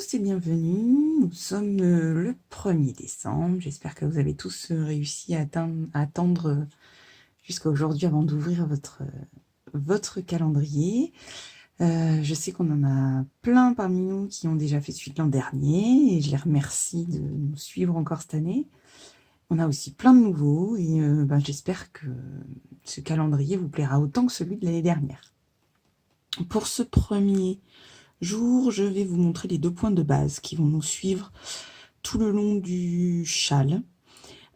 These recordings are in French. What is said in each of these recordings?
tous et bienvenue. Nous sommes le 1er décembre. J'espère que vous avez tous réussi à attendre jusqu'à aujourd'hui avant d'ouvrir votre calendrier. Je sais qu'on en a plein parmi nous qui ont déjà fait celui de l'an dernier et je les remercie de nous suivre encore cette année. On a aussi plein de nouveaux et j'espère que ce calendrier vous plaira autant que celui de l'année dernière. Pour ce premier jour, je vais vous montrer les 2 points de base qui vont nous suivre tout le long du châle.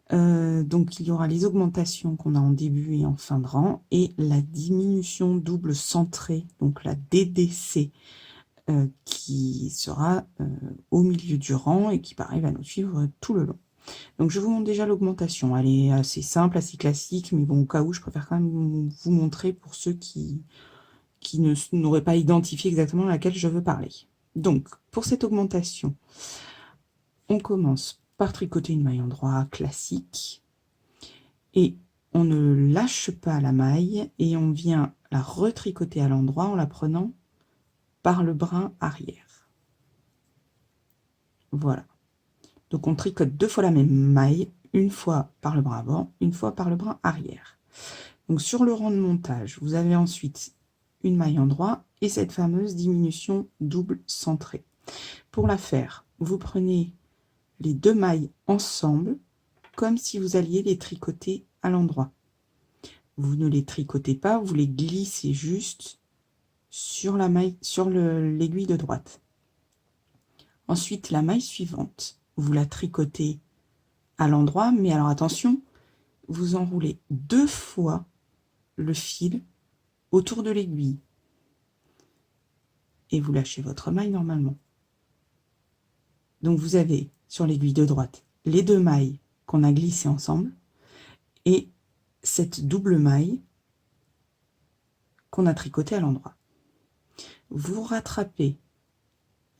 Donc il y aura les augmentations qu'on a en début et en fin de rang et la diminution double centrée, donc la DDC, qui sera au milieu du rang et qui pareil va nous suivre tout le long. Donc je vous montre déjà l'augmentation. Elle est assez simple, assez classique, mais bon, au cas où, je préfère quand même vous montrer pour ceux qui n'auraient pas identifié exactement laquelle je veux parler. Donc, pour cette augmentation, on commence par tricoter une maille en droit classique et on ne lâche pas la maille et on vient la retricoter à l'endroit en la prenant par le brin arrière. Voilà. Donc, on tricote 2 fois la même maille, une fois par le brin avant, une fois par le brin arrière. Donc, sur le rang de montage, vous avez ensuite une maille en droit et cette fameuse diminution double centrée. Pour la faire, vous prenez les 2 mailles ensemble comme si vous alliez les tricoter à l'endroit. Vous ne les tricotez pas, vous les glissez juste sur la maille, sur l'aiguille de droite. Ensuite, la maille suivante, vous la tricotez à l'endroit, mais alors attention, vous enroulez 2 fois le fil autour de l'aiguille et vous lâchez votre maille normalement. Donc vous avez sur l'aiguille de droite les 2 mailles qu'on a glissées ensemble et cette double maille qu'on a tricotée à l'endroit. Vous rattrapez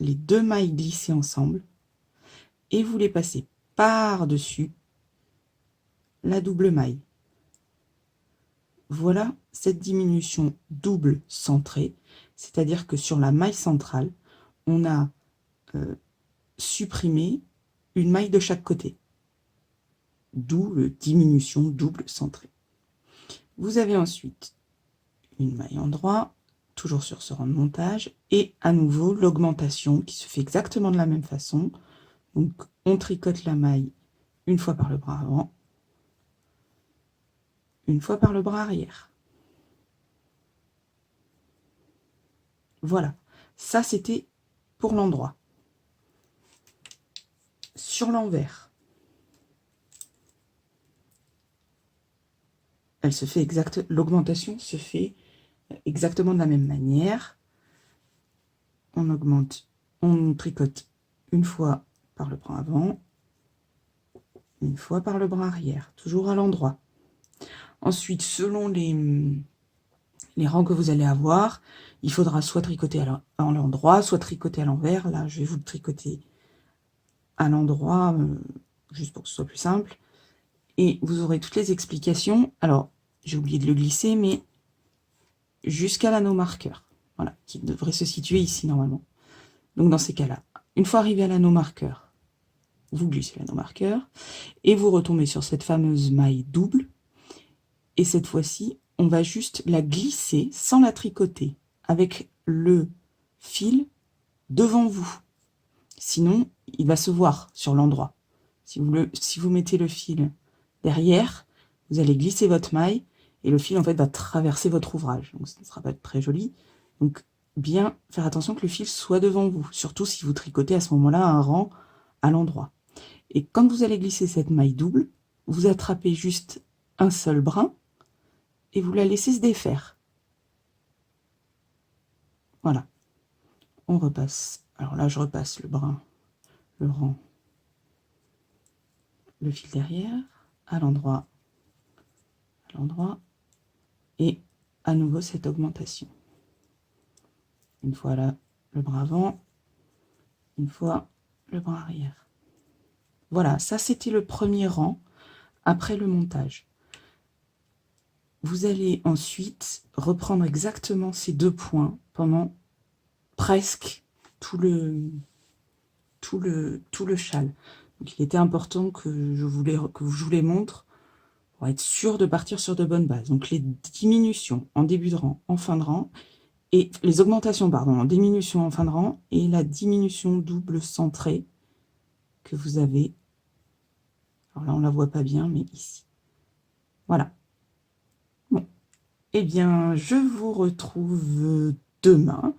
les 2 mailles glissées ensemble et vous les passez par-dessus la double maille. Voilà cette diminution double centrée, c'est-à-dire que sur la maille centrale, on a supprimé une maille de chaque côté, d'où la diminution double centrée. Vous avez ensuite une maille en droit, toujours sur ce rang de montage, et à nouveau l'augmentation qui se fait exactement de la même façon. Donc on tricote la maille une fois par le bras avant, une fois par le bras arrière. Voilà, ça c'était pour l'endroit. Sur l'envers, l'augmentation se fait exactement de la même manière. On augmente, on tricote une fois par le bras avant, une fois par le bras arrière, toujours à l'endroit. Ensuite, selon les rangs que vous allez avoir, il faudra soit tricoter à l'endroit, soit tricoter à l'envers. Là, je vais vous le tricoter à l'endroit, juste pour que ce soit plus simple. Et vous aurez toutes les explications. Alors, j'ai oublié de le glisser, mais jusqu'à l'anneau marqueur. Voilà, qui devrait se situer ici normalement. Donc dans ces cas-là, une fois arrivé à l'anneau marqueur, vous glissez l'anneau marqueur et vous retombez sur cette fameuse maille double. Et cette fois-ci, on va juste la glisser sans la tricoter, avec le fil devant vous. Sinon, il va se voir sur l'endroit. Si vous mettez le fil derrière, vous allez glisser votre maille et le fil en fait va traverser votre ouvrage. Donc ça ne sera pas très joli. Donc bien faire attention que le fil soit devant vous, surtout si vous tricotez à ce moment-là un rang à l'endroit. Et quand vous allez glisser cette maille double, vous attrapez juste un seul brin et vous la laissez se défaire. Voilà. On repasse. Alors là, je repasse le brin, le rang, le fil derrière, à l'endroit, et à nouveau cette augmentation. Une fois là, le bras avant, une fois le bras arrière. Voilà, ça c'était le premier rang après le montage. Vous allez ensuite reprendre exactement ces 2 points pendant presque tout le tout le châle. Donc il était important que je vous les montre pour être sûr de partir sur de bonnes bases. Donc les diminutions en début de rang, en fin de rang, et les augmentations, pardon, en diminution en fin de rang, et la diminution double centrée que vous avez. Alors là, on ne la voit pas bien, mais ici. Voilà. Bon. Eh bien, je vous retrouve demain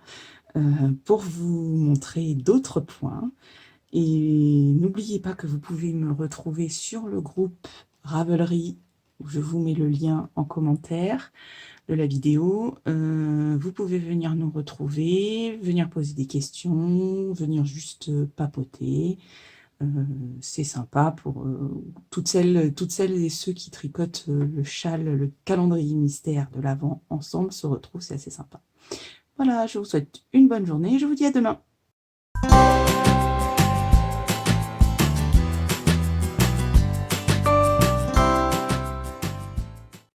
pour vous montrer d'autres points. Et n'oubliez pas que vous pouvez me retrouver sur le groupe Ravelry, où je vous mets le lien en commentaire de la vidéo. Vous pouvez venir nous retrouver, venir poser des questions, venir juste papoter. C'est sympa pour toutes celles et ceux qui tricotent le châle, le calendrier mystère de l'Avent ensemble se retrouvent, c'est assez sympa. Voilà, je vous souhaite une bonne journée et je vous dis à demain.